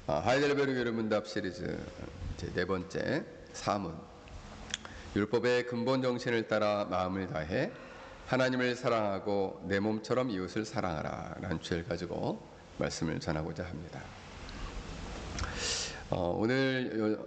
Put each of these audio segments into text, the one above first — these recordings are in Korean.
하이델베르그 율문답 시리즈 제 네 번째 사문. 율법의 근본 정신을 따라 마음을 다해 하나님을 사랑하고 내 몸처럼 이웃을 사랑하라 라는 주제를 가지고 말씀을 전하고자 합니다. 오늘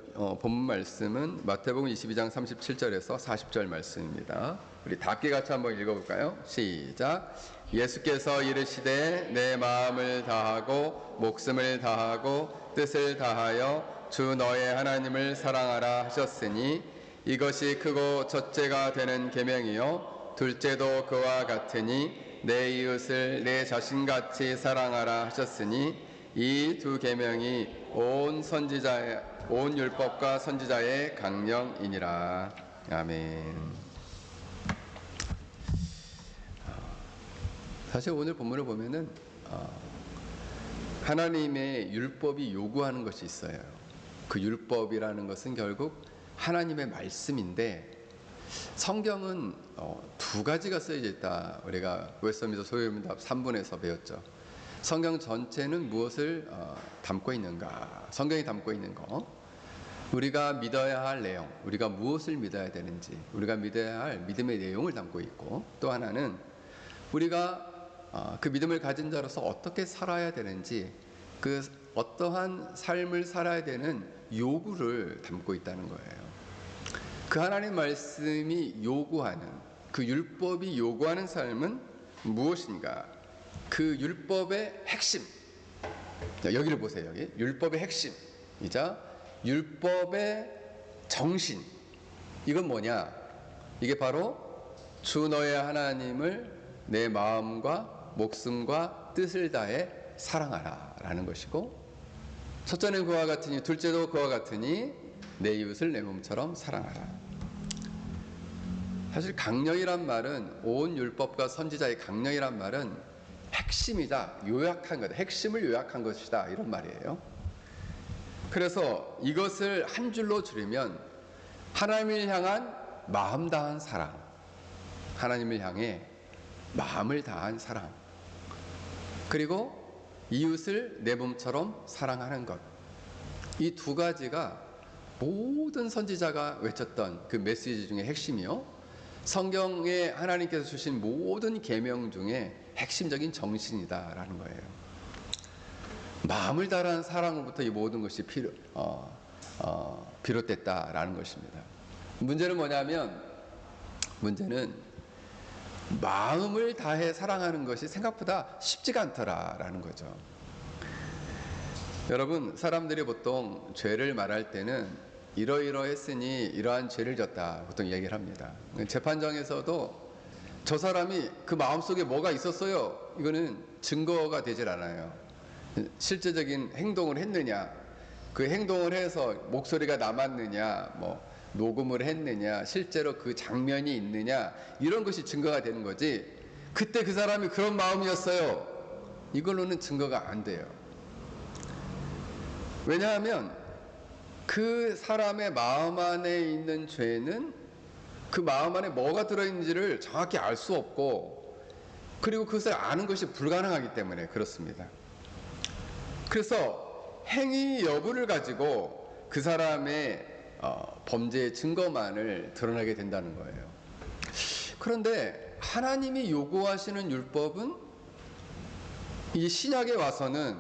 본문 말씀은 마태복음 22장 37절에서 40절 말씀입니다. 우리 다 함께 같이 한번 읽어볼까요? 시작. 예수께서 이르시되 내 마음을 다하고 목숨을 다하고 뜻을 다하여 주 너의 하나님을 사랑하라 하셨으니 이것이 크고 첫째가 되는 계명이요 둘째도 그와 같으니 내 이웃을 내 자신같이 사랑하라 하셨으니 이 두 계명이 온 율법과 선지자의 강령이니라. 아멘. 사실 오늘 본문을 보면은 하나님의 율법이 요구하는 것이 있어요. 그 율법이라는 것은 결국 하나님의 말씀인데 성경은 두 가지가 쓰여져 있다. 우리가 웨스트민스터 소유문답 3분에서 배웠죠. 성경 전체는 무엇을 담고 있는가? 성경이 담고 있는 거, 우리가 믿어야 할 내용, 우리가 무엇을 믿어야 되는지, 우리가 믿어야 할 믿음의 내용을 담고 있고, 또 하나는 우리가 그 믿음을 가진 자로서 어떻게 살아야 되는지, 그 어떠한 삶을 살아야 되는 요구를 담고 있다는 거예요. 그 하나님 말씀이 요구하는, 그 율법이 요구하는 삶은 무엇인가? 그 율법의 핵심, 여기를 보세요. 여기 율법의 핵심이자 율법의 정신, 이건 뭐냐? 이게 바로 주 너의 하나님을 내 마음과 목숨과 뜻을 다해 사랑하라 라는 것이고, 첫째는 그와 같으니 둘째도 그와 같으니 내 이웃을 내 몸처럼 사랑하라. 사실 강령이란 말은, 온 율법과 선지자의 강령이란 말은 핵심이다, 요약한 거다, 핵심을 요약한 것이다, 이런 말이에요. 그래서 이것을 한 줄로 줄이면 하나님을 향한 마음 다한 사랑, 하나님을 향해 마음을 다한 사랑, 그리고 이웃을 내 몸처럼 사랑하는 것, 이 두 가지가 모든 선지자가 외쳤던 그 메시지 중에 핵심이요, 성경에 하나님께서 주신 모든 계명 중에 핵심적인 정신이다라는 거예요. 마음을 다한 사랑으로부터 이 모든 것이 비롯됐다라는 것입니다. 문제는 뭐냐면, 문제는 마음을 다해 사랑하는 것이 생각보다 쉽지가 않더라라는 거죠. 여러분, 사람들이 보통 죄를 말할 때는 이러이러했으니 이러한 죄를 졌다 보통 얘기를 합니다. 재판정에서도 저 사람이 그 마음속에 뭐가 있었어요, 이거는 증거가 되질 않아요. 실제적인 행동을 했느냐, 그 행동을 해서 목소리가 남았느냐, 뭐 녹음을 했느냐, 실제로 그 장면이 있느냐, 이런 것이 증거가 되는 거지, 그때 그 사람이 그런 마음이었어요, 이걸로는 증거가 안 돼요. 왜냐하면 그 사람의 마음 안에 있는 죄는 그 마음 안에 뭐가 들어있는지를 정확히 알 수 없고, 그리고 그것을 아는 것이 불가능하기 때문에 그렇습니다. 그래서 행위 여부를 가지고 그 사람의 범죄의 증거만을 드러나게 된다는 거예요. 그런데 하나님이 요구하시는 율법은 이 신약에 와서는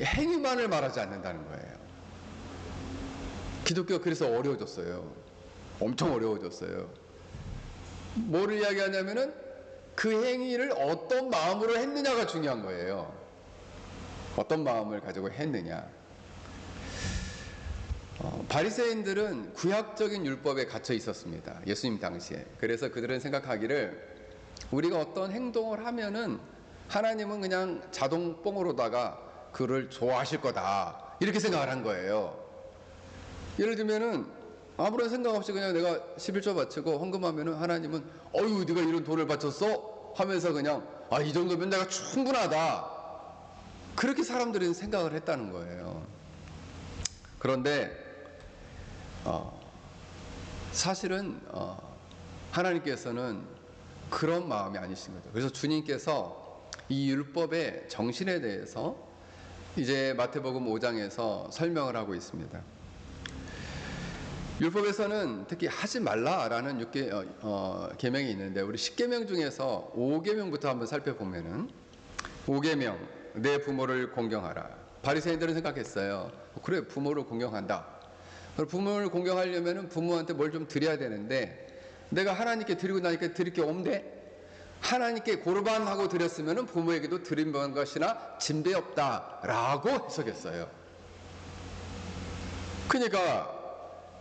행위만을 말하지 않는다는 거예요. 기독교가 그래서 어려워졌어요. 엄청 어려워졌어요. 뭐를 이야기하냐면은 그 행위를 어떤 마음으로 했느냐가 중요한 거예요. 어떤 마음을 가지고 했느냐. 바리새인들은 구약적인 율법에 갇혀 있었습니다, 예수님 당시에. 그래서 그들은 생각하기를 우리가 어떤 행동을 하면은 하나님은 그냥 자동 뽕으로다가 그를 좋아하실 거다, 이렇게 생각을 한 거예요. 예를 들면은 아무런 생각 없이 그냥 내가 11조 바치고 헌금하면은 하나님은 어휴 네가 이런 돈을 바쳤어? 하면서 그냥 이 정도면 내가 충분하다, 그렇게 사람들은 생각을 했다는 거예요. 그런데 사실은 하나님께서는 그런 마음이 아니신 거죠. 그래서 주님께서 이 율법의 정신에 대해서 이제 마태복음 5장에서 설명을 하고 있습니다. 율법에서는 특히 하지 말라라는 계명이 있는데, 우리 10계명 중에서 5계명부터 한번 살펴보면은, 5계명, 내 부모를 공경하라. 바리새인들은 생각했어요. 그래, 부모를 공경한다. 부모를 공경하려면 부모한테 뭘 좀 드려야 되는데, 내가 하나님께 드리고 나니까 드릴 게 없는데, 하나님께 고르반하고 드렸으면 부모에게도 드린 것이나 짐대 없다라고 해석했어요. 그러니까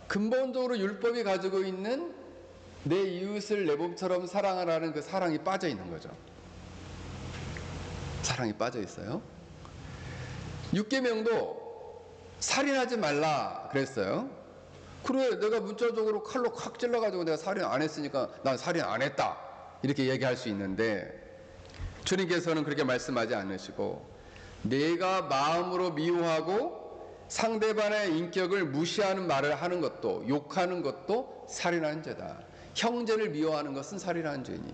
근본적으로 율법이 가지고 있는 내 이웃을 내 몸처럼 사랑하라는 그 사랑이 빠져 있는 거죠. 사랑이 빠져 있어요. 6계명도 살인하지 말라 그랬어요. 그래, 내가 문자적으로 칼로 콱 찔러가지고 내가 살인 안 했으니까 난 살인 안 했다, 이렇게 얘기할 수 있는데, 주님께서는 그렇게 말씀하지 않으시고, 내가 마음으로 미워하고 상대방의 인격을 무시하는 말을 하는 것도, 욕하는 것도 살인하는 죄다. 형제를 미워하는 것은 살인하는 죄니.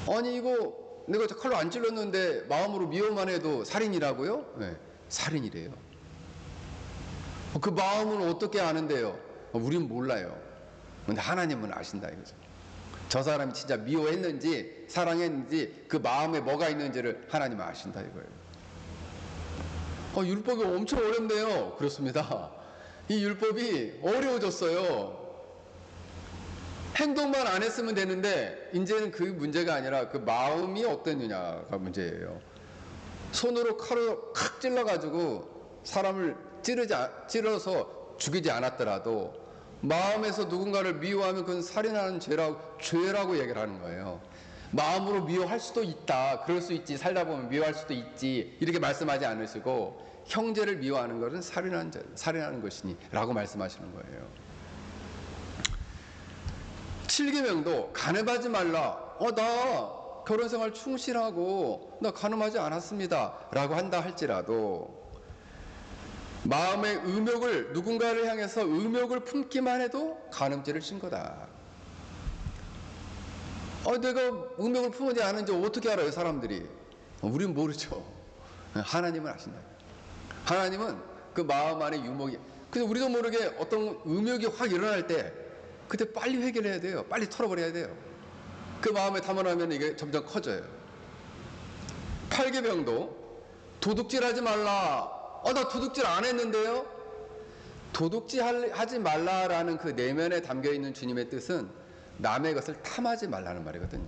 아니, 이거 내가 칼로 안 찔렀는데 마음으로 미워만 해도 살인이라고요? 네, 살인이래요. 그 마음은 어떻게 아는데요? 우린 몰라요. 근데 하나님은 아신다 이거죠. 저 사람이 진짜 미워했는지 사랑했는지 그 마음에 뭐가 있는지를 하나님은 아신다 이거예요. 율법이 엄청 어렵네요. 그렇습니다. 이 율법이 어려워졌어요. 행동만 안 했으면 되는데 이제는 그 문제가 아니라 그 마음이 어땠느냐가 문제예요. 손으로 칼로 칵 찔러가지고 사람을 찔러서 죽이지 않았더라도 마음에서 누군가를 미워하면 그건 살인하는 죄라고 얘기를 하는 거예요. 마음으로 미워할 수도 있다, 그럴 수 있지, 살다 보면 미워할 수도 있지, 이렇게 말씀하지 않으시고, 형제를 미워하는 것은 살인하는 것이니 라고 말씀하시는 거예요. 7계명도 간음하지 말라. 나 결혼생활 충실하고 나 간음하지 않았습니다 라고 한다 할지라도, 마음의 의욕을, 누군가를 향해서 의욕을 품기만 해도 간음죄를 진 거다. 내가 의욕을 품은지 아는지 어떻게 알아요, 사람들이? 우린 모르죠. 하나님은 아신다. 하나님은 그 마음 안에 유목이, 그래서 우리도 모르게 어떤 의욕이 확 일어날 때 그때 빨리 해결해야 돼요. 빨리 털어버려야 돼요. 그 마음에 담아놓으면 이게 점점 커져요. 8계명도 도둑질하지 말라. 나 도둑질 안 했는데요? 도둑질하지 말라라는 그 내면에 담겨있는 주님의 뜻은 남의 것을 탐하지 말라는 말이거든요.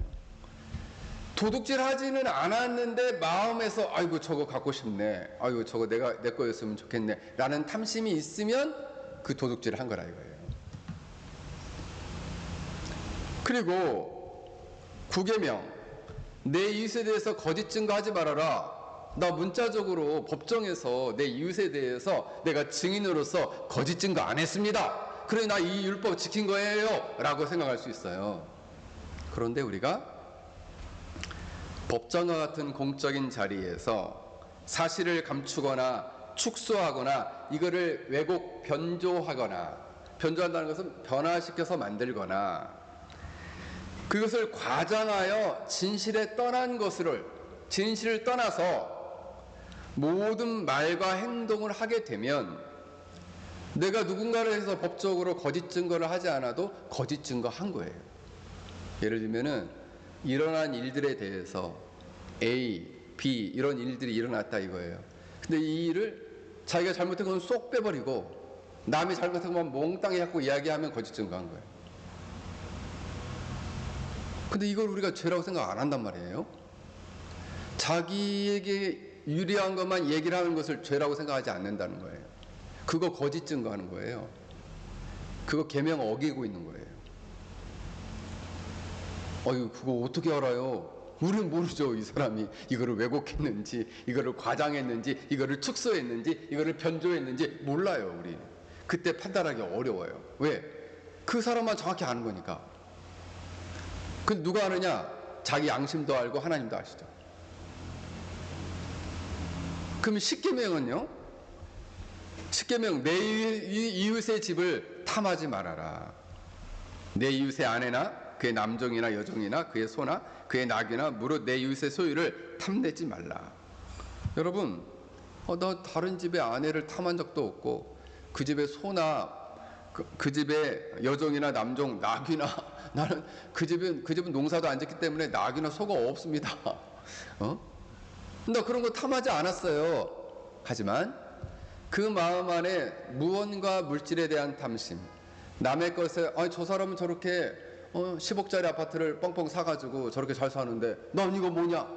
도둑질하지는 않았는데 마음에서 아이고 저거 갖고 싶네, 아이고 저거 내 거였으면 좋겠네 라는 탐심이 있으면 그 도둑질을 한 거라 이거예요. 그리고 9계명, 내 이웃에 대해서 거짓 증거하지 말아라. 나 문자적으로 법정에서 내 이웃에 대해서 내가 증인으로서 거짓 증거 안 했습니다, 그래 나 이 율법 지킨 거예요 라고 생각할 수 있어요. 그런데 우리가 법정과 같은 공적인 자리에서 사실을 감추거나 축소하거나 이거를 왜곡 변조하거나, 변조한다는 것은 변화시켜서 만들거나 그것을 과장하여 진실을 떠나서 모든 말과 행동을 하게 되면, 내가 누군가를 해서 법적으로 거짓 증거를 하지 않아도 거짓 증거한 거예요. 예를 들면은 일어난 일들에 대해서 A, B 이런 일들이 일어났다 이거예요. 근데 이 일을 자기가 잘못한 건 쏙 빼버리고 남이 잘못한 것만 몽땅히 갖고 이야기하면 거짓 증거한 거예요. 근데 이걸 우리가 죄라고 생각 안 한단 말이에요. 자기에게 유리한 것만 얘기를 하는 것을 죄라고 생각하지 않는다는 거예요. 그거 거짓 증거하는 거예요. 그거 계명 어기고 있는 거예요. 그거 어떻게 알아요? 우리는 모르죠. 이 사람이 이거를 왜곡했는지, 이거를 과장했는지, 이거를 축소했는지, 이거를 변조했는지 몰라요. 우리 그때 판단하기 어려워요. 왜? 그 사람만 정확히 아는 거니까. 그 누가 아느냐? 자기 양심도 알고 하나님도 아시죠. 그럼 10계명은요? 10계명, 내 이웃의 집을 탐하지 말아라. 내 이웃의 아내나 그의 남종이나 여종이나 그의 소나 그의 낙이나 무릇 내 이웃의 소유를 탐내지 말라. 여러분, 나 다른 집에 아내를 탐한 적도 없고 그 집에 소나 그 집에 여종이나 남종, 낙이나 나는 그 집은 농사도 안 짓기 때문에 낙이나 소가 없습니다. 나 그런 거 탐하지 않았어요. 하지만 그 마음 안에 무언가 물질에 대한 탐심, 남의 것에 저 사람은 저렇게 10억짜리 아파트를 뻥뻥 사가지고 저렇게 잘 사는데 난 이거 뭐냐?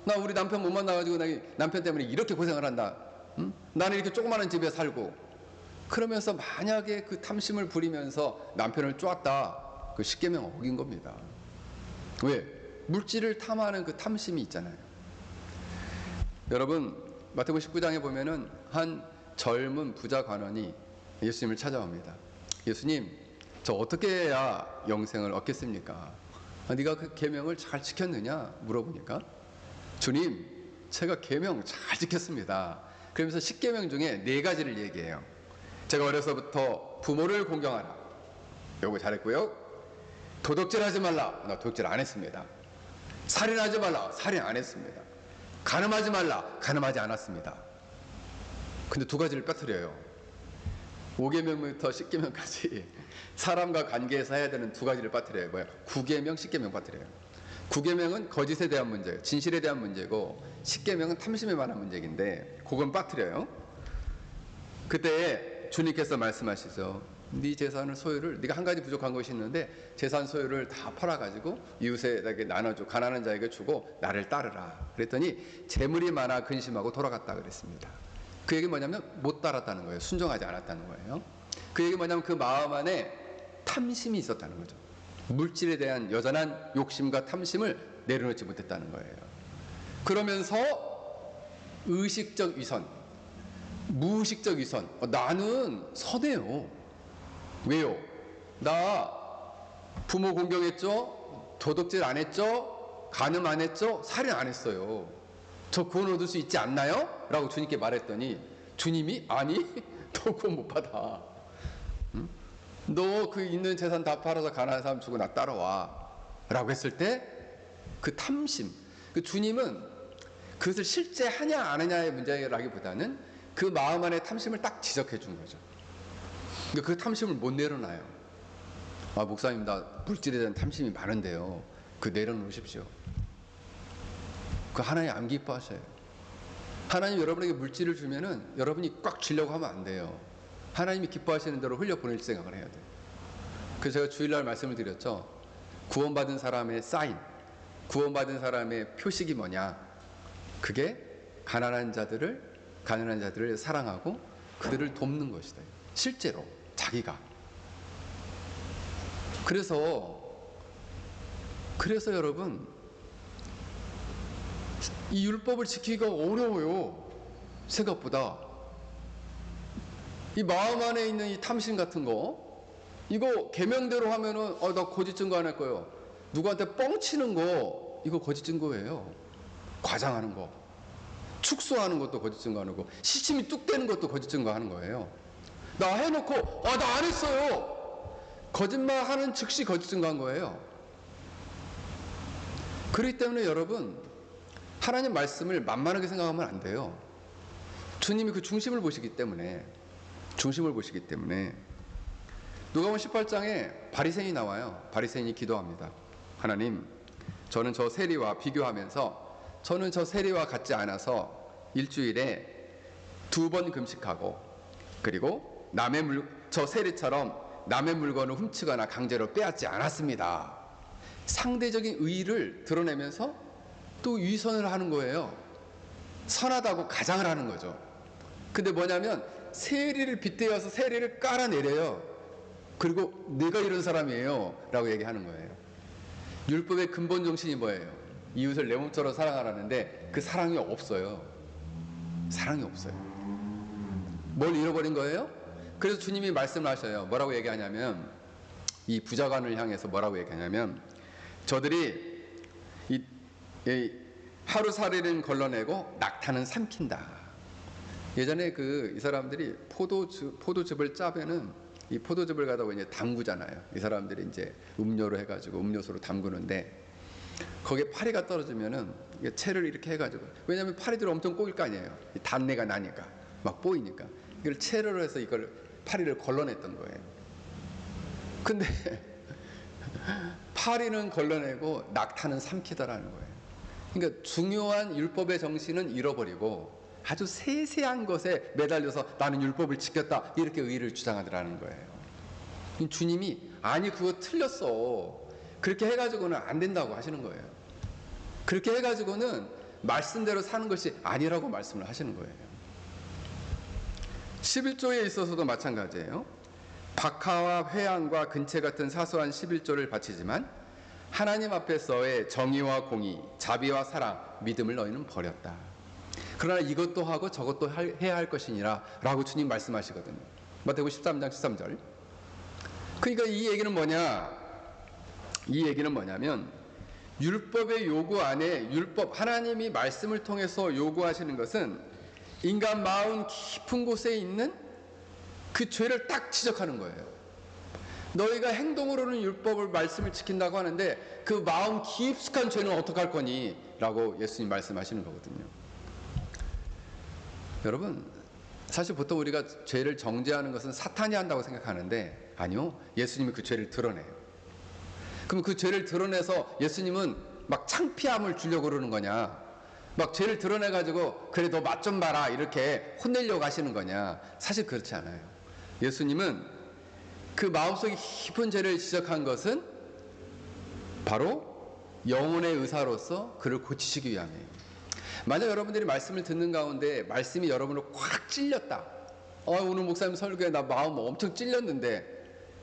나 우리 남편 못 만나가지고 나 남편 때문에 이렇게 고생을 한다. 응? 나는 이렇게 조그마한 집에 살고 그러면서 만약에 그 탐심을 부리면서 남편을 쪼았다. 그 십계명 어긴 겁니다. 왜? 물질을 탐하는 그 탐심이 있잖아요. 여러분, 마태복음 19장에 보면은 한 젊은 부자 관원이 예수님을 찾아옵니다. 예수님, 저 어떻게 해야 영생을 얻겠습니까? 네가 그 계명을 잘 지켰느냐? 물어보니까 주님, 제가 계명 잘 지켰습니다. 그러면서 10계명 중에 4가지를 얘기해요. 제가 어려서부터 부모를 공경하라. 요거 잘했고요. 도둑질하지 말라. 나 도둑질 안 했습니다. 살인하지 말라. 살인 안 했습니다. 간음하지 말라. 간음하지 않았습니다. 근데 2가지를 빠뜨려요. 5계명부터 10계명까지 사람과 관계에서 해야 되는 2가지를 빠뜨려요. 뭐야? 9계명, 10계명 빠뜨려요. 9계명은 거짓에 대한 문제, 진실에 대한 문제고 10계명은 탐심에 관한 문제인데 그건 빠뜨려요. 그때 주님께서 말씀하시죠. 네 재산을 소유를 네가 한 가지 부족한 것이 있는데 재산 소유를 다 팔아가지고 이웃에게 나눠줘. 가난한 자에게 주고 나를 따르라. 그랬더니 재물이 많아 근심하고 돌아갔다 그랬습니다. 그 얘기 뭐냐면 못 따랐다는 거예요. 순종하지 않았다는 거예요. 그 얘기 뭐냐면 그 마음 안에 탐심이 있었다는 거죠. 물질에 대한 여전한 욕심과 탐심을 내려놓지 못했다는 거예요. 그러면서 의식적 위선, 무의식적 위선. 나는 선해요. 왜요? 나 부모 공경했죠? 도둑질 안 했죠? 간음 안 했죠? 살인 안 했어요. 저 구원 얻을 수 있지 않나요? 라고 주님께 말했더니 주님이 아니, 너 구원 못 받아. 응? 너 그 있는 재산 다 팔아서 가난한 사람 주고 나 따라와. 라고 했을 때 그 탐심, 그 주님은 그것을 실제 하냐 안 하냐의 문제라기보다는 그 마음 안에 탐심을 딱 지적해 준 거죠. 그러니까 그 탐심을 못 내려놔요. 목사님 나 물질에 대한 탐심이 많은데요. 그 내려놓으십시오. 그 하나님 안 기뻐하셔요. 하나님 여러분에게 물질을 주면은 여러분이 꽉 쥐려고 하면 안 돼요. 하나님이 기뻐하시는 대로 흘려보낼 생각을 해야 돼요. 그래서 제가 주일날 말씀을 드렸죠. 구원받은 사람의 사인, 구원받은 사람의 표식이 뭐냐? 그게 가난한 자들을 사랑하고 그들을 돕는 것이다. 실제로 자기가. 그래서 여러분 이 율법을 지키기가 어려워요. 생각보다. 이 마음 안에 있는 이 탐심 같은 거, 이거 계명대로 하면은 나 거짓 증거 안 할 거예요. 누구한테 뻥치는 거, 이거 거짓 증거예요. 과장하는 거, 축소하는 것도 거짓 증거하는 거, 시침이 뚝 떼는 것도 거짓 증거하는 거예요. 나 해놓고 나 안 했어요. 거짓말하는 즉시 거짓 증거한 거예요. 그렇기 때문에 여러분 하나님 말씀을 만만하게 생각하면 안 돼요. 주님이 그 중심을 보시기 때문에 누가복음 18장에 바리새인이 나와요. 바리새인이 기도합니다. 하나님, 저는 저 세리와 비교하면서 저는 저 세리와 같지 않아서 일주일에 2번 금식하고 그리고 저 세리처럼 남의 물건을 훔치거나 강제로 빼앗지 않았습니다. 상대적인 의의를 드러내면서 또 위선을 하는 거예요. 선하다고 가장을 하는 거죠. 근데 뭐냐면 세리를 빗대어서 세리를 깔아내려요. 그리고 내가 이런 사람이에요 라고 얘기하는 거예요. 율법의 근본 정신이 뭐예요? 이웃을 내 몸처럼 사랑하라는데 그 사랑이 없어요. 사랑이 없어요. 뭘 잃어버린 거예요? 그래서 주님이 말씀을 하셔요. 뭐라고 얘기하냐면 이 부자관을 향해서 뭐라고 얘기하냐면 저들이 이 하루살이는 걸러내고 낙타는 삼킨다. 예전에 이 사람들이 포도즙을 짜면은 이 포도즙을 가다가 이제 담그잖아요. 이 사람들이 이제 음료로 해가지고 음료수로 담그는데 거기에 파리가 떨어지면은 채를 이렇게 해가지고, 왜냐하면 파리들은 엄청 꼬일 거 아니에요. 단내가 나니까 막 보이니까 이걸 채로 해서 이걸 파리를 걸러냈던 거예요. 근데 파리는 걸러내고 낙타는 삼키다라는 거예요. 그러니까 중요한 율법의 정신은 잃어버리고 아주 세세한 것에 매달려서 나는 율법을 지켰다 이렇게 의의를 주장하더라는 거예요. 주님이 아니 그거 틀렸어, 그렇게 해가지고는 안 된다고 하시는 거예요. 그렇게 해가지고는 말씀대로 사는 것이 아니라고 말씀을 하시는 거예요. 11조에 있어서도 마찬가지예요. 박하와 회양과 근체 같은 사소한 11조를 바치지만 하나님 앞에서의 정의와 공의, 자비와 사랑, 믿음을 너희는 버렸다. 그러나 이것도 하고 저것도 해야 할 것이니라 라고 주님 말씀하시거든요. 마태복음 13장 13절. 그러니까 이 얘기는 뭐냐면 율법의 요구 안에 율법, 하나님이 말씀을 통해서 요구하시는 것은 인간 마음 깊은 곳에 있는 그 죄를 딱 지적하는 거예요. 너희가 행동으로는 율법을 말씀을 지킨다고 하는데 그 마음 깊숙한 죄는 어떡할 거니? 라고 예수님 말씀하시는 거거든요. 여러분, 사실 보통 우리가 죄를 정죄하는 것은 사탄이 한다고 생각하는데 아니요, 예수님이 그 죄를 드러내요. 그럼 그 죄를 드러내서 예수님은 막 창피함을 주려고 그러는 거냐, 막 죄를 드러내가지고 그래 너 맛 좀 봐라 이렇게 혼내려고 하시는 거냐? 사실 그렇지 않아요. 예수님은 그 마음속에 깊은 죄를 지적한 것은 바로 영혼의 의사로서 그를 고치시기 위함이에요. 만약 여러분들이 말씀을 듣는 가운데 말씀이 여러분을 확 찔렸다, 오늘 목사님 설교에 나 마음 엄청 찔렸는데,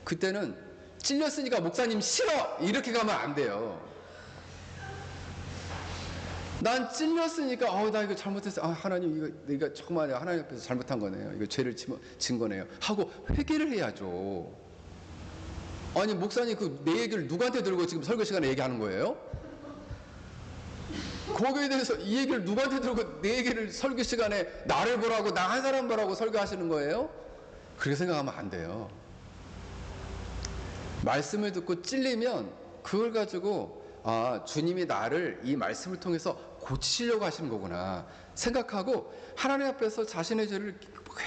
그때는 찔렸으니까 목사님 싫어 이렇게 가면 안 돼요. 난 찔렸으니까 나 이거 잘못했어, 하나님 이거 정말 하나님 앞에서 잘못한 거네요, 이거 죄를 진 거네요 하고 회개를 해야죠. 아니 목사님 내 얘기를 누구한테 들고 지금 설교 시간에 얘기하는 거예요? 거기에 대해서 이 얘기를 누구한테 들고 내 얘기를 설교 시간에 나를 보라고, 나 한 사람 보라고 설교하시는 거예요? 그렇게 생각하면 안 돼요. 말씀을 듣고 찔리면 그걸 가지고 주님이 나를 이 말씀을 통해서 고치시려고 하시는 거구나 생각하고 하나님 앞에서 자신의 죄를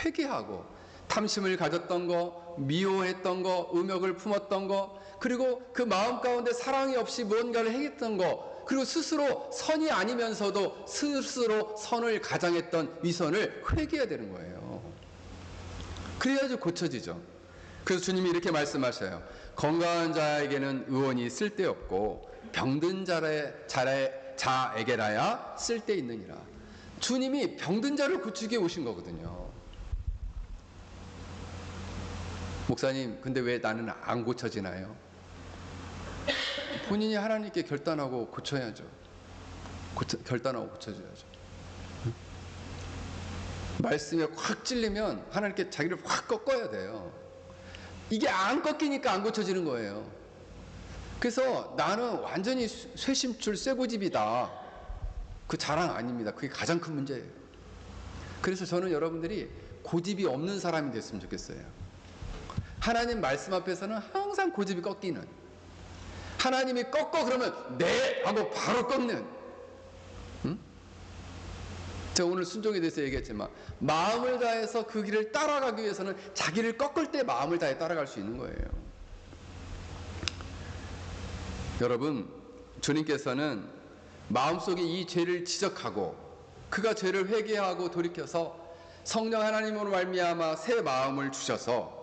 회개하고, 탐심을 가졌던 거, 미워했던 거, 음욕을 품었던 거, 그리고 그 마음 가운데 사랑이 없이 무언가를 행했던 거, 그리고 스스로 선이 아니면서도 스스로 선을 가장했던 위선을 회개해야 되는 거예요. 그래야지 고쳐지죠. 그래서 주님이 이렇게 말씀하셔요. 건강한 자에게는 의원이 쓸데없고 병든 자에게라야 쓸데있느니라. 주님이 병든 자를 고치게 오신 거거든요. 목사님, 근데 왜 나는 안 고쳐지나요? 본인이 하나님께 결단하고 고쳐야죠. 결단하고 고쳐줘야죠. 말씀에 확 찔리면 하나님께 자기를 확 꺾어야 돼요. 이게 안 꺾이니까 안 고쳐지는 거예요. 그래서 나는 완전히 쇠심출 쇠고집이다, 그 자랑 아닙니다. 그게 가장 큰 문제예요. 그래서 저는 여러분들이 고집이 없는 사람이 됐으면 좋겠어요. 하나님 말씀 앞에서는 항상 고집이 꺾이는, 하나님이 꺾어 그러면 네 하고 바로 꺾는. 제가 오늘 순종에 대해서 얘기했지만 마음을 다해서 그 길을 따라가기 위해서는 자기를 꺾을 때 마음을 다해 따라갈 수 있는 거예요. 여러분, 주님께서는 마음속에 이 죄를 지적하고 그가 죄를 회개하고 돌이켜서 성령 하나님으로 말미암아 새 마음을 주셔서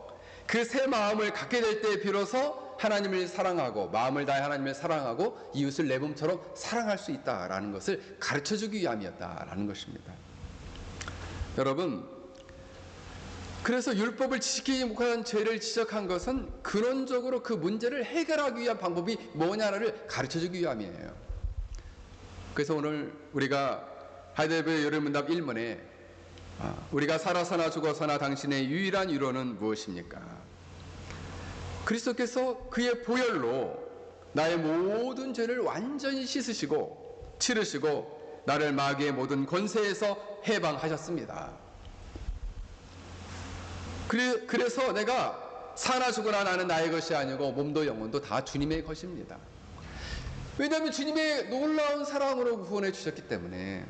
그 새 마음을 갖게 될 때 비로소 하나님을 사랑하고 마음을 다해 하나님을 사랑하고 이웃을 내 몸처럼 사랑할 수 있다라는 것을 가르쳐주기 위함이었다라는 것입니다. 여러분, 그래서 율법을 지키지 못한 죄를 지적한 것은 근원적으로 그 문제를 해결하기 위한 방법이 뭐냐를 가르쳐주기 위함이에요. 그래서 오늘 우리가 하이델베르 열혈문답 1문에 우리가 살아서나 죽어서나 당신의 유일한 위로는 무엇입니까? 그리스도께서 그의 보혈로 나의 모든 죄를 완전히 씻으시고 치르시고 나를 마귀의 모든 권세에서 해방하셨습니다. 그래서 내가 사나 죽으나 나는 나의 것이 아니고 몸도 영혼도 다 주님의 것입니다. 왜냐하면 주님의 놀라운 사랑으로 구원해 주셨기 때문에.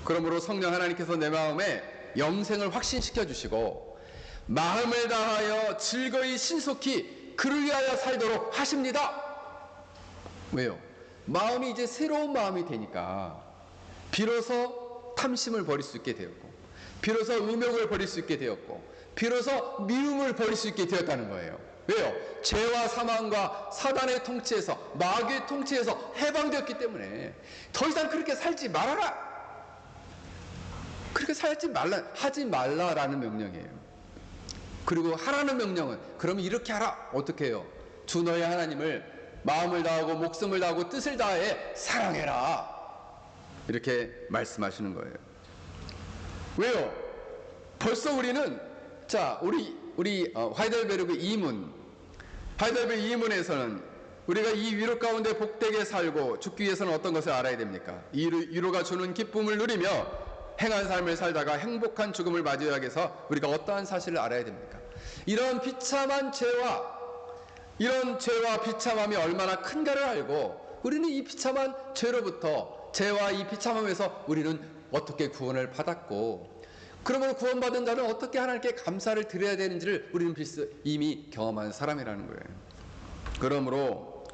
그러므로 성령 하나님께서 내 마음에 영생을 확신시켜 주시고 마음을 다하여 즐거이 신속히 그를 위하여 살도록 하십니다. 왜요? 마음이 이제 새로운 마음이 되니까 비로소 탐심을 버릴 수 있게 되었고, 비로소 음욕을 버릴 수 있게 되었고, 비로소 미움을 버릴 수 있게 되었다는 거예요. 왜요? 죄와 사망과 사단의 통치에서, 마귀의 통치에서 해방되었기 때문에 더 이상 그렇게 살지 말아라, 그렇게 살지 말라, 하지 말라라는 명령이에요. 그리고 하라는 명령은, 그러면 이렇게 하라. 어떻게 해요? 주 너의 하나님을 마음을 다하고 목숨을 다하고 뜻을 다해 사랑해라, 이렇게 말씀하시는 거예요. 왜요? 벌써 우리는, 자, 우리 하이델베르그 이문, 하이델베르그 이문에서는 우리가 이 위로 가운데 복되게 살고 죽기 위해서는 어떤 것을 알아야 됩니까? 이 위로가 주는 기쁨을 누리며 행한 삶을 살다가 행복한 죽음을 맞이하기 위해서 우리가 어떠한 사실을 알아야 됩니까? 이런 비참한 죄와, 이런 죄와 비참함이 얼마나 큰가를 알고 우리는 이 비참한 죄로부터, 죄와 이 비참함에서 우리는 어떻게 구원을 받았고, 그러므로 구원받은 자는 어떻게 하나님께 감사를 드려야 되는지를 우리는 이미 경험한 사람이라는 거예요. 그러므로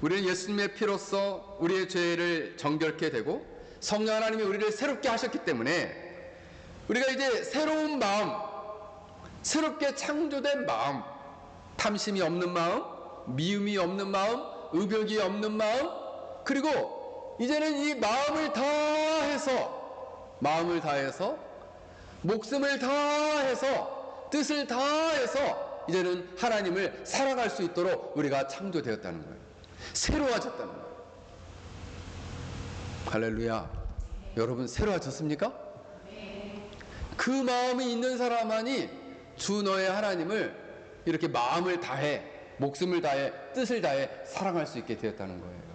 우리는 예수님의 피로써 우리의 죄를 정결케 되고 성령 하나님이 우리를 새롭게 하셨기 때문에 우리가 이제 새로운 마음, 새롭게 창조된 마음, 탐심이 없는 마음, 미움이 없는 마음, 의욕이 없는 마음, 그리고 이제는 이 마음을 다해서 목숨을 다해서 뜻을 다해서 이제는 하나님을 사랑할 수 있도록 우리가 창조되었다는 거예요. 새로워졌다는 거예요. 할렐루야. 여러분 새로워졌습니까? 그 마음이 있는 사람만이 주 너의 하나님을 이렇게 마음을 다해, 목숨을 다해, 뜻을 다해 사랑할 수 있게 되었다는 거예요.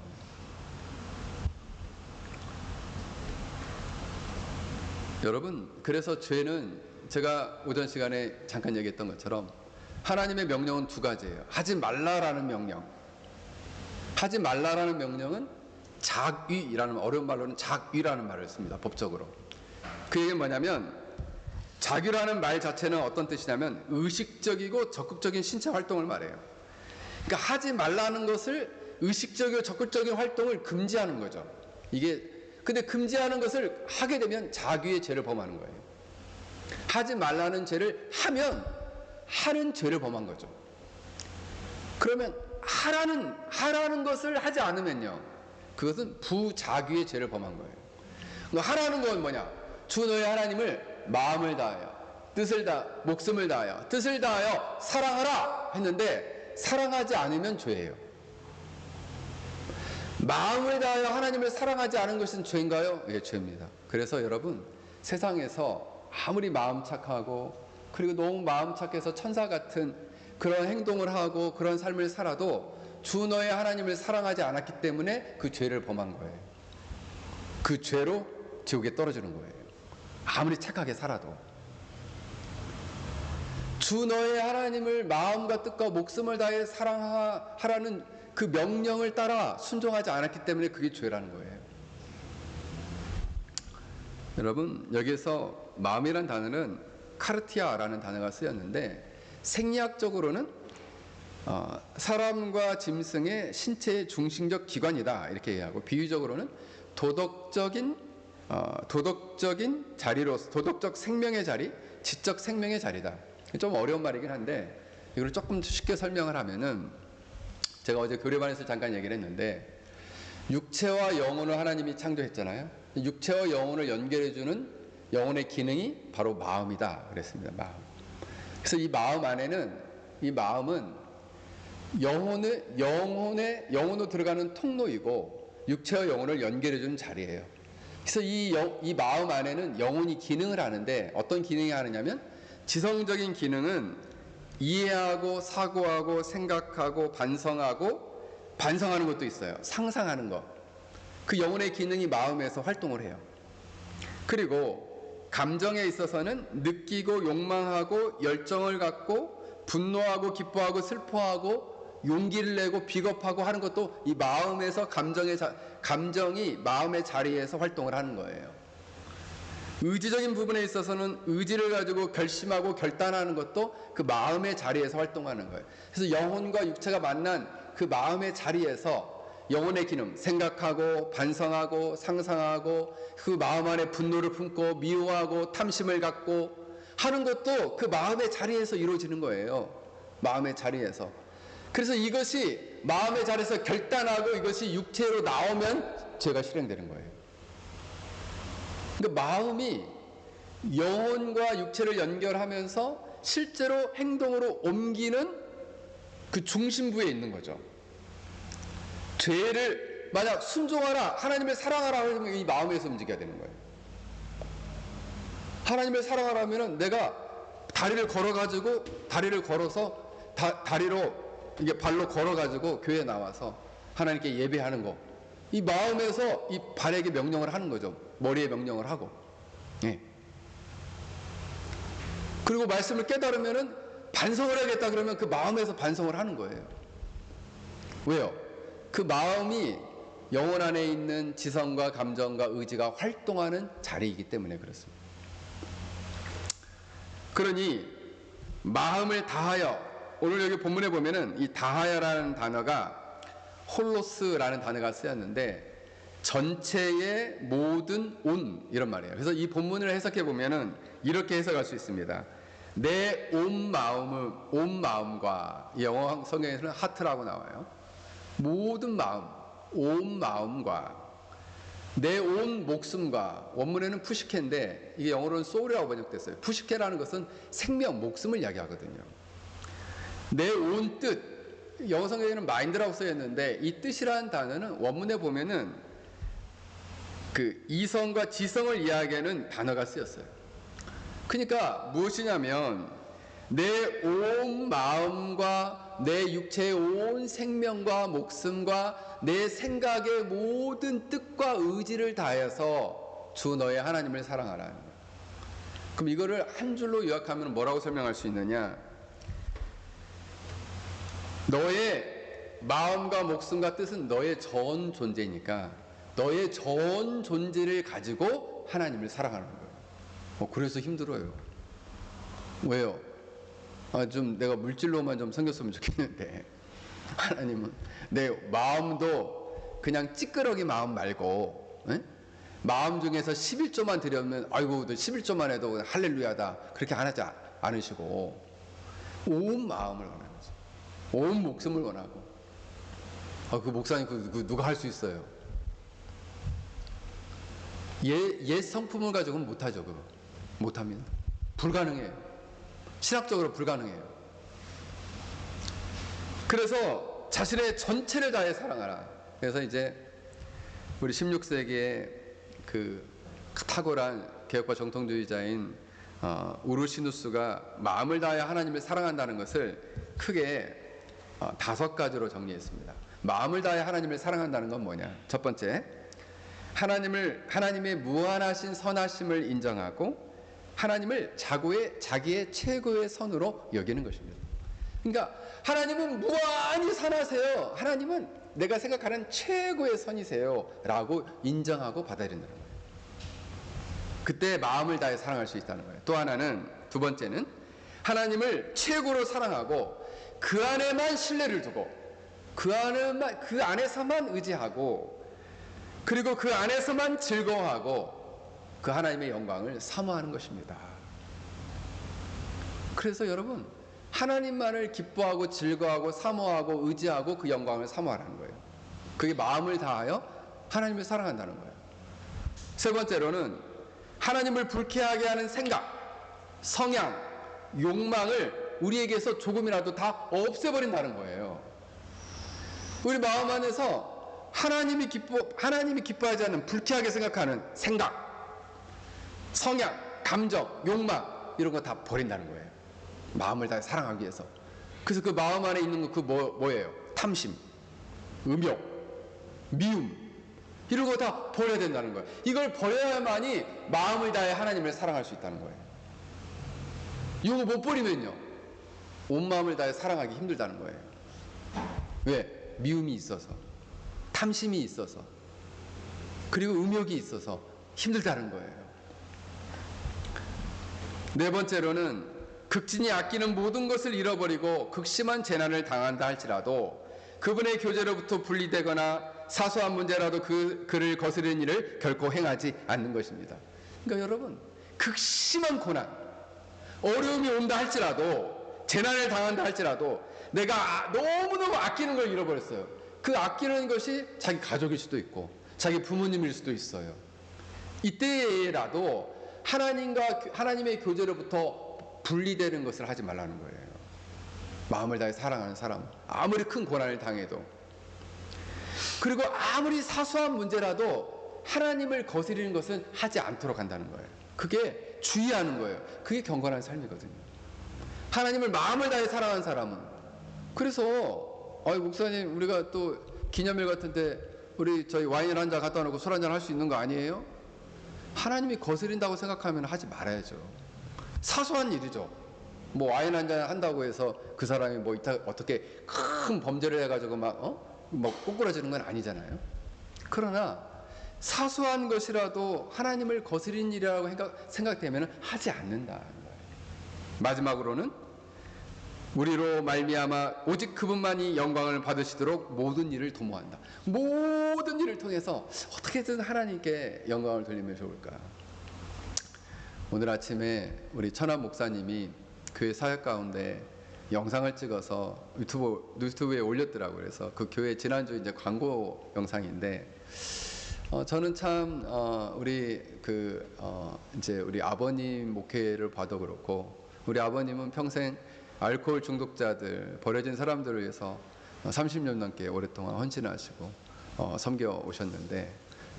여러분, 그래서 죄는 제가 오전 시간에 잠깐 얘기했던 것처럼 하나님의 명령은 두 가지예요. 하지 말라라는 명령. 하지 말라라는 명령은 작위라는, 어려운 말로는 작위라는 말을 씁니다. 법적으로. 그 얘기는 뭐냐면, 작위라는 말 자체는 어떤 뜻이냐면 의식적이고 적극적인 신체 활동을 말해요. 그러니까 하지 말라는 것을 의식적이고 적극적인 활동을 금지하는 거죠. 근데 금지하는 것을 하게 되면 자기의 죄를 범하는 거예요. 하지 말라는 죄를 하면 하는 죄를 범한 거죠. 그러면 하라는 것을 하지 않으면요, 그것은 부자귀의 죄를 범한 거예요. 하라는 건 뭐냐? 주 너의 하나님을 마음을 다하여, 뜻을 다, 목숨을 다하여, 뜻을 다하여 사랑하라 했는데 사랑하지 않으면 죄예요. 마음을 다하여 하나님을 사랑하지 않은 것은 죄인가요? 예, 죄입니다. 그래서 여러분, 세상에서 아무리 마음 착하고 그리고 너무 마음 착해서 천사 같은 그런 행동을 하고 그런 삶을 살아도 주 너의 하나님을 사랑하지 않았기 때문에 그 죄를 범한 거예요. 그 죄로 지옥에 떨어지는 거예요. 아무리 착하게 살아도. 주 너의 하나님을 마음과 뜻과 목숨을 다해 사랑하라는 그 명령을 따라 순종하지 않았기 때문에 그게 죄라는 거예요. 여러분, 여기에서 마음이란 단어는 카르티아라는 단어가 쓰였는데, 생리학적으로는 사람과 짐승의 신체의 중심적 기관이다 이렇게 얘기하고, 비유적으로는 도덕적인 자리로서, 도덕적 생명의 자리, 지적 생명의 자리다. 좀 어려운 말이긴 한데 이걸 조금 쉽게 설명을 하면은, 제가 어제 교례반에서 잠깐 얘기를 했는데, 육체와 영혼을 하나님이 창조했잖아요. 육체와 영혼을 연결해주는 영혼의 기능이 바로 마음이다 그랬습니다. 마음. 그래서 이 마음 안에는, 이 마음은 영혼으로 들어가는 통로이고 육체와 영혼을 연결해주는 자리예요. 그래서 이 마음 안에는 영혼이 기능을 하는데, 어떤 기능이 하느냐면, 지성적인 기능은 이해하고 사고하고 생각하고 반성하는 것도 있어요. 상상하는 것. 그 영혼의 기능이 마음에서 활동을 해요. 그리고 감정에 있어서는 느끼고 욕망하고 열정을 갖고 분노하고 기뻐하고 슬퍼하고 용기를 내고 비겁하고 하는 것도 이 마음에서 감정이 마음의 자리에서 활동을 하는 거예요. 의지적인 부분에 있어서는 의지를 가지고 결심하고 결단하는 것도 그 마음의 자리에서 활동하는 거예요. 그래서 영혼과 육체가 만난 그 마음의 자리에서 영혼의 기능, 생각하고 반성하고 상상하고 그 마음 안에 분노를 품고 미워하고 탐심을 갖고 하는 것도 그 마음의 자리에서 이루어지는 거예요. 마음의 자리에서. 그래서 이것이 마음의 자리에서 결단하고 이것이 육체로 나오면 죄가 실행되는 거예요. 그러니까 마음이 영혼과 육체를 연결하면서 실제로 행동으로 옮기는 그 중심부에 있는 거죠. 죄를 만약 순종하라, 하나님을 사랑하라 하면 이 마음에서 움직여야 되는 거예요. 하나님을 사랑하라 하면은 내가 다리를 걸어서 다리로 이게 발로 걸어가지고 교회에 나와서 하나님께 예배하는 거. 이 마음에서 이 발에게 명령을 하는 거죠. 머리에 명령을 하고. 예. 그리고 말씀을 깨달으면은 반성을 하겠다 그러면 그 마음에서 반성을 하는 거예요. 왜요? 그 마음이 영혼 안에 있는 지성과 감정과 의지가 활동하는 자리이기 때문에 그렇습니다. 그러니 마음을 다하여, 오늘 여기 본문에 보면은 이 다하여라는 단어가 홀로스라는 단어가 쓰였는데 전체의 모든 온 이런 말이에요. 그래서 이 본문을 해석해 보면은 이렇게 해석할 수 있습니다. 내 온 마음과, 영어 성경에서는 하트라고 나와요. 모든 마음, 온 마음과 내 온 목숨과, 원문에는 푸시케인데 이게 영어로는 소울이라고 번역됐어요. 푸시케라는 것은 생명, 목숨을 이야기하거든요. 내 온 뜻, 영어 성경에는 마인드라고 써있는데 이 뜻이라는 단어는 원문에 보면은 그 이성과 지성을 이야기하는 단어가 쓰였어요. 그러니까 무엇이냐면 내 온 마음과 내 육체의 온 생명과 목숨과 내 생각의 모든 뜻과 의지를 다해서 주 너의 하나님을 사랑하라. 그럼 이거를 한 줄로 요약하면 뭐라고 설명할 수 있느냐? 너의 마음과 목숨과 뜻은 너의 전 존재니까 너의 전 존재를 가지고 하나님을 사랑하는 거예요. 그래서 힘들어요. 왜요? 좀 내가 물질로만 좀 섬겼으면 좋겠는데 하나님은 내 마음도 그냥 찌끄러기 마음 말고, 에? 마음 중에서 11조만 드리면 아이고 11조만 해도 할렐루야다 그렇게 안 하지 않으시고 온 마음을 원하는 거죠. 온 목숨을 원하고. 그 목사님 그 누가 할 수 있어요? 옛 성품을 가지고는 못하죠. 그거 못합니다. 불가능해요. 신학적으로 불가능해요. 그래서 자신의 전체를 다해 사랑하라. 그래서 이제 우리 16세기에 그 탁월한 개혁과 정통주의자인 우르시누스가 마음을 다해 하나님을 사랑한다는 것을 크게 5가지로 정리했습니다. 마음을 다해 하나님을 사랑한다는 건 뭐냐? 첫 번째, 하나님의 무한하신 선하심을 인정하고 하나님을 자기의 최고의 선으로 여기는 것입니다. 그러니까 하나님은 무한히 선하세요. 하나님은 내가 생각하는 최고의 선이세요 라고 인정하고 받아들인다는 거예요. 그때 마음을 다해 사랑할 수 있다는 거예요. 또 하나는, 두 번째는 하나님을 최고로 사랑하고 그 안에만 신뢰를 두고 그 안에서만 의지하고 그리고 그 안에서만 즐거워하고 그 하나님의 영광을 사모하는 것입니다. 그래서 여러분, 하나님만을 기뻐하고 즐거워하고 사모하고 의지하고 그 영광을 사모하라는 거예요. 그게 마음을 다하여 하나님을 사랑한다는 거예요. 세 번째로는 하나님을 불쾌하게 하는 생각, 성향, 욕망을 우리에게서 조금이라도 다 없애버린다는 거예요. 우리 마음 안에서 하나님이 기뻐하지 않는 불쾌하게 생각하는 생각, 성향, 감정, 욕망 이런 거 다 버린다는 거예요. 마음을 다 사랑하기 위해서. 그래서 그 마음 안에 있는 거 뭐예요? 탐심, 음욕, 미움 이런 거 다 버려야 된다는 거예요. 이걸 버려야만이 마음을 다해 하나님을 사랑할 수 있다는 거예요. 이거 못 버리면요 온 마음을 다해 사랑하기 힘들다는 거예요. 왜? 미움이 있어서, 탐심이 있어서, 그리고 음욕이 있어서 힘들다는 거예요. 네 번째로는 극진히 아끼는 모든 것을 잃어버리고 극심한 재난을 당한다 할지라도 그분의 교제로부터 분리되거나 사소한 문제라도 그를 거스르는 일을 결코 행하지 않는 것입니다. 그러니까 여러분, 극심한 고난, 어려움이 온다 할지라도, 재난을 당한다 할지라도 내가 너무너무 아끼는 걸 잃어버렸어요. 그 아끼는 것이 자기 가족일 수도 있고 자기 부모님일 수도 있어요. 이때라도 하나님의 교제로부터 분리되는 것을 하지 말라는 거예요. 마음을 다해 사랑하는 사람, 아무리 큰 고난을 당해도, 그리고 아무리 사소한 문제라도 하나님을 거스리는 것은 하지 않도록 한다는 거예요. 그게 주의하는 거예요. 그게 경건한 삶이거든요. 하나님을 마음을 다해 사랑하는 사람은. 그래서 목사님, 우리가 또 기념일 같은데 저희 와인을 한 잔 갖다 놓고 술 한 잔 할 수 있는 거 아니에요? 하나님이 거스린다고 생각하면 하지 말아야죠. 사소한 일이죠. 뭐 와인 한 잔 한다고 해서 그 사람이 뭐 어떻게 큰 범죄를 해가지고 막 꼬꾸라지는 건 아니잖아요. 그러나 사소한 것이라도 하나님을 거스린 일이라고 생각되면 하지 않는다는 거예요. 마지막으로는 우리로 말미암아 오직 그분만이 영광을 받으시도록 모든 일을 도모한다. 모든 일을 통해서 어떻게든 하나님께 영광을 돌리면 좋을까. 오늘 아침에 우리 천안 목사님이 교회 사역 가운데 영상을 찍어서 유튜브에 올렸더라고요. 그래서 그 교회 지난주 이제 광고 영상인데, 저는 참 이제 우리 아버님 목회를 봐도 그렇고, 우리 아버님은 평생 알코올 중독자들, 버려진 사람들을 위해서 30년 넘게 오랫동안 헌신하시고 섬겨 오셨는데,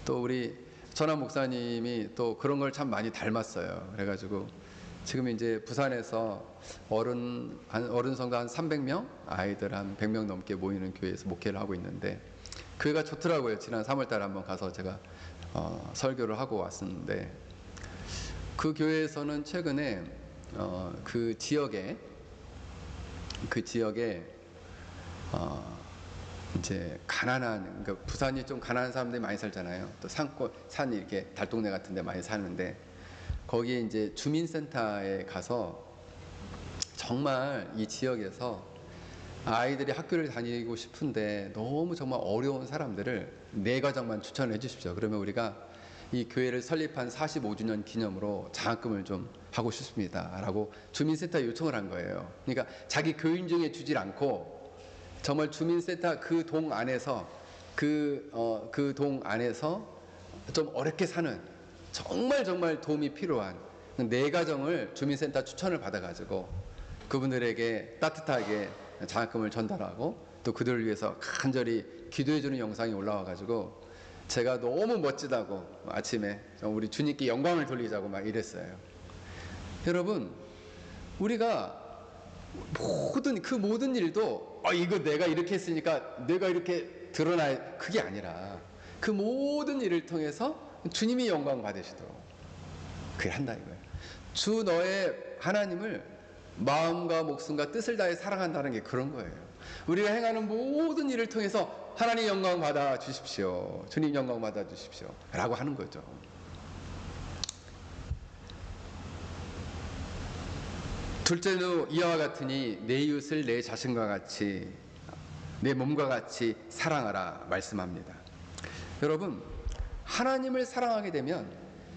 또 우리 천안 목사님이 또 그런 걸 참 많이 닮았어요. 그래가지고 지금 이제 부산에서 어른 성도 한 300명, 아이들 한 100명 넘게 모이는 교회에서 목회를 하고 있는데, 교회가 좋더라고요. 지난 3월달에 한번 가서 제가 설교를 하고 왔었는데, 그 교회에서는 최근에 그 지역에 이제 가난한, 그러니까 부산이 좀 가난한 사람들이 많이 살잖아요. 또 산이 이렇게 달동네 같은 데 많이 사는데, 거기에 이제 주민센터에 가서 정말 이 지역에서 아이들이 학교를 다니고 싶은데 너무 정말 어려운 사람들을 4가정만 추천해 주십시오. 그러면 우리가 이 교회를 설립한 45주년 기념으로 장학금을 좀 하고 싶습니다 라고 주민센터에 요청을 한 거예요. 그러니까 자기 교인 중에 주질 않고 정말 주민센터 그 동 안에서 그 동 안에서 좀 어렵게 사는, 정말 도움이 필요한 4가정을 주민센터 추천을 받아가지고 그분들에게 따뜻하게 장학금을 전달하고 또 그들을 위해서 간절히 기도해주는 영상이 올라와가지고 제가 너무 멋지다고 아침에 우리 주님께 영광을 돌리자고 막 이랬어요. 여러분, 우리가 모든 일도 이거 내가 이렇게 했으니까 내가 이렇게 드러나야, 그게 아니라 그 모든 일을 통해서 주님이 영광 받으시도록 그걸 한다 이거예요. 주 너의 하나님을 마음과 목숨과 뜻을 다해 사랑한다는 게 그런 거예요. 우리가 행하는 모든 일을 통해서 하나님 영광 받아 주십시오, 주님 영광 받아 주십시오 라고 하는 거죠. 둘째는 이와 같으니 내 이웃을 내 자신과 같이, 내 몸과 같이 사랑하라 말씀합니다. 여러분, 하나님을 사랑하게 되면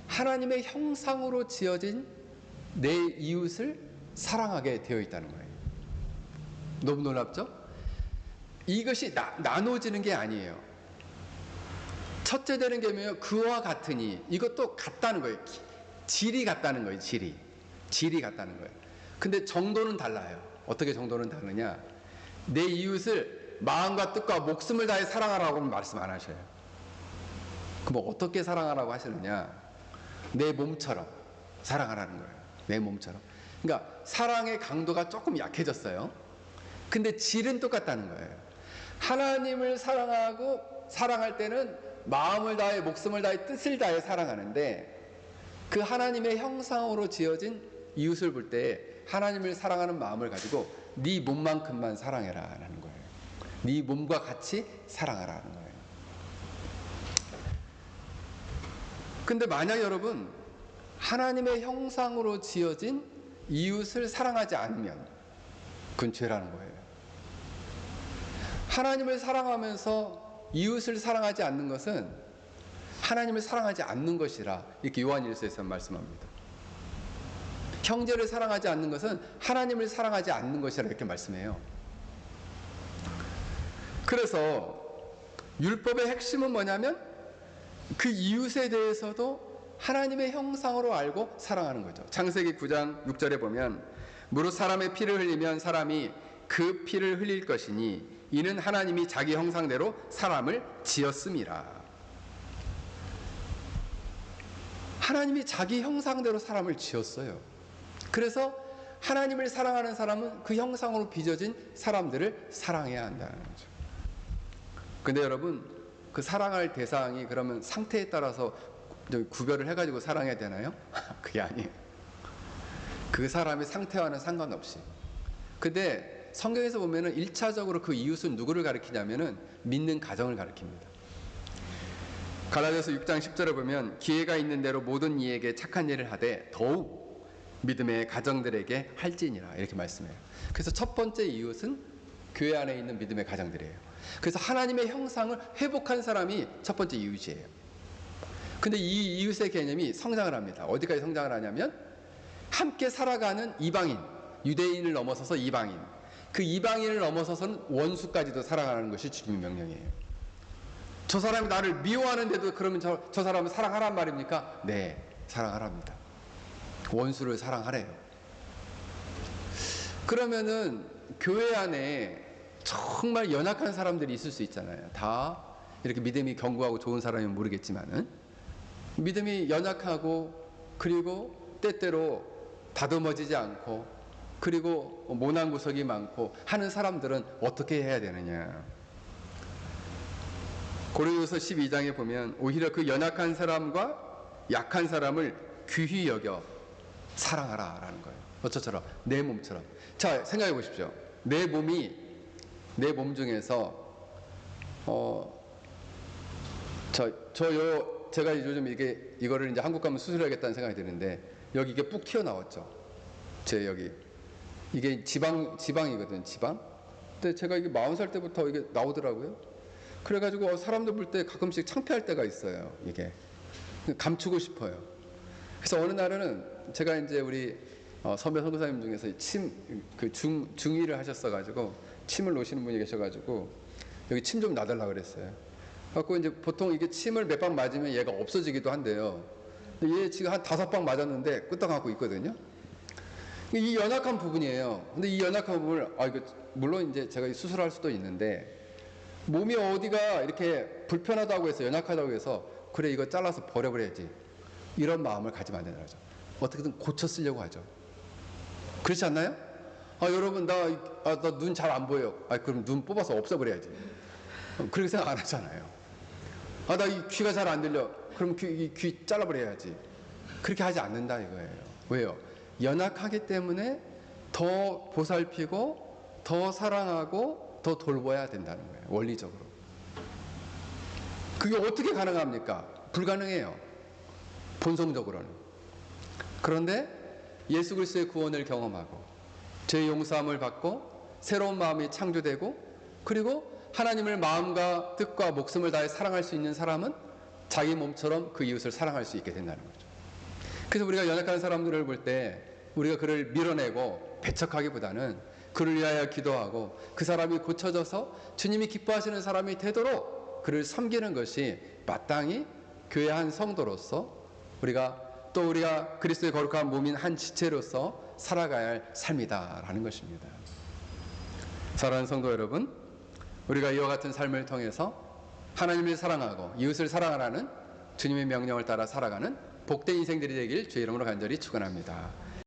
하나님의 형상으로 지어진 내 이웃을 사랑하게 되어 있다는 거예요. 너무 놀랍죠? 이것이 나눠지는 게 아니에요. 첫째 되는 게 뭐예요? 그와 같으니, 이것도 같다는 거예요. 질이 같다는 거예요. 질이 같다는 거예요. 근데 정도는 달라요. 어떻게 정도는 다르냐? 내 이웃을 마음과 뜻과 목숨을 다해 사랑하라고는 말씀 안 하셔요. 그럼 어떻게 사랑하라고 하시느냐? 내 몸처럼 사랑하라는 거예요. 내 몸처럼. 그러니까 사랑의 강도가 조금 약해졌어요. 근데 질은 똑같다는 거예요. 하나님을 사랑할 때는 마음을 다해, 목숨을 다해, 뜻을 다해 사랑하는데, 그 하나님의 형상으로 지어진 이웃을 볼 때 하나님을 사랑하는 마음을 가지고 네 몸만큼만 사랑해라 라는 거예요. 네 몸과 같이 사랑하라는 거예요. 근데 만약 여러분 하나님의 형상으로 지어진 이웃을 사랑하지 않으면 그건 죄라는 거예요. 하나님을 사랑하면서 이웃을 사랑하지 않는 것은 하나님을 사랑하지 않는 것이라 이렇게 요한일서에서 말씀합니다. 형제를 사랑하지 않는 것은 하나님을 사랑하지 않는 것이라 이렇게 말씀해요. 그래서 율법의 핵심은 뭐냐면 그 이웃에 대해서도 하나님의 형상으로 알고 사랑하는 거죠. 창세기 9장 6절에 보면 무릇 사람의 피를 흘리면 사람이 그 피를 흘릴 것이니 이는 하나님이 자기 형상대로 사람을 지었음이라. 하나님이 자기 형상대로 사람을 지었어요. 그래서 하나님을 사랑하는 사람은 그 형상으로 빚어진 사람들을 사랑해야 한다는 거죠. 근데 여러분 그 사랑할 대상이 그러면 상태에 따라서 구별을 해가지고 사랑해야 되나요? 그게 아니에요. 그 사람의 상태와는 상관없이. 근데 성경에서 보면은 1차적으로 그 이웃은 누구를 가리키냐면은 믿는 가정을 가리킵니다. 갈라디아서 6장 10절에 보면 기회가 있는 대로 모든 이에게 착한 일을 하되 더욱 믿음의 가정들에게 할지니라 이렇게 말씀해요. 그래서 첫 번째 이웃은 교회 안에 있는 믿음의 가정들이에요. 그래서 하나님의 형상을 회복한 사람이 첫 번째 이웃이에요. 근데 이 이웃의 개념이 성장을 합니다. 어디까지 성장을 하냐면 함께 살아가는 이방인, 유대인을 넘어서서 이방인, 그 이방인을 넘어서서는 원수까지도 사랑하는 것이 주님의 명령이에요. 저 사람이 나를 미워하는데도 그러면 저 사람을 사랑하란 말입니까? 네, 사랑하랍니다. 원수를 사랑하래요. 그러면은 교회 안에 정말 연약한 사람들이 있을 수 있잖아요. 다 이렇게 믿음이 견고하고 좋은 사람이면 모르겠지만은 믿음이 연약하고 그리고 때때로 다듬어지지 않고 그리고 모난 구석이 많고 하는 사람들은 어떻게 해야 되느냐. 고린도서 12장에 보면 오히려 그 연약한 사람과 약한 사람을 귀히 여겨 사랑하라라는 거예요. 어쩌처럼 내 몸처럼. 자, 생각해 보십시오. 내 몸 중에서 제가 요즘 이거를 이제 한국 가면 수술해야겠다는 생각이 드는데 여기 이게 푹 튀어나왔죠. 제 여기 이게 지방이거든요. 지방. 근데 제가 이게 40살 때부터 이게 나오더라고요. 그래가지고 사람들 볼 때 가끔씩 창피할 때가 있어요. 이게 감추고 싶어요. 그래서 어느 날은 제가 이제 우리 선배 선교사님 중에서 중의를 하셨어가지고 침을 놓으시는 분이 계셔가지고 여기 침 좀 놔달라 그랬어요. 그래서 이제 보통 이게 침을 몇 방 맞으면 얘가 없어지기도 한데요. 근데 얘 지금 한 5방 맞았는데 끄떡하고 있거든요. 이 연약한 부분이에요. 근데 이 연약한 부분을 이거 물론 이제 제가 수술할 수도 있는데 몸이 어디가 이렇게 불편하다고 해서 연약하다고 해서 그래 이거 잘라서 버려버려야지 이런 마음을 가지면 안 되는 거죠. 어떻게든 고쳐 쓰려고 하죠. 그렇지 않나요? 여러분 나 눈 잘 안 보여. 그럼 눈 뽑아서 없애버려야지. 그렇게 생각 안 하잖아요. 나 이 귀가 잘 안 들려. 그럼 귀 잘라버려야지. 그렇게 하지 않는다 이거예요. 왜요? 연약하기 때문에 더 보살피고 더 사랑하고 더 돌봐야 된다는 거예요. 원리적으로. 그게 어떻게 가능합니까? 불가능해요. 본성적으로는. 그런데 예수 그리스도의 구원을 경험하고 죄 용서함을 받고 새로운 마음이 창조되고 그리고 하나님을 마음과 뜻과 목숨을 다해 사랑할 수 있는 사람은 자기 몸처럼 그 이웃을 사랑할 수 있게 된다는 거죠. 그래서 우리가 연약한 사람들을 볼 때 우리가 그를 밀어내고 배척하기보다는 그를 위하여 기도하고 그 사람이 고쳐져서 주님이 기뻐하시는 사람이 되도록 그를 섬기는 것이 마땅히 교회 한 성도로서 우리가 그리스도의 거룩한 몸인 한 지체로서 살아가야 할 삶이다라는 것입니다. 사랑하는 성도 여러분, 우리가 이와 같은 삶을 통해서 하나님을 사랑하고 이웃을 사랑하라는 주님의 명령을 따라 살아가는 복된 인생들이 되길 주의 이름으로 간절히 축원합니다.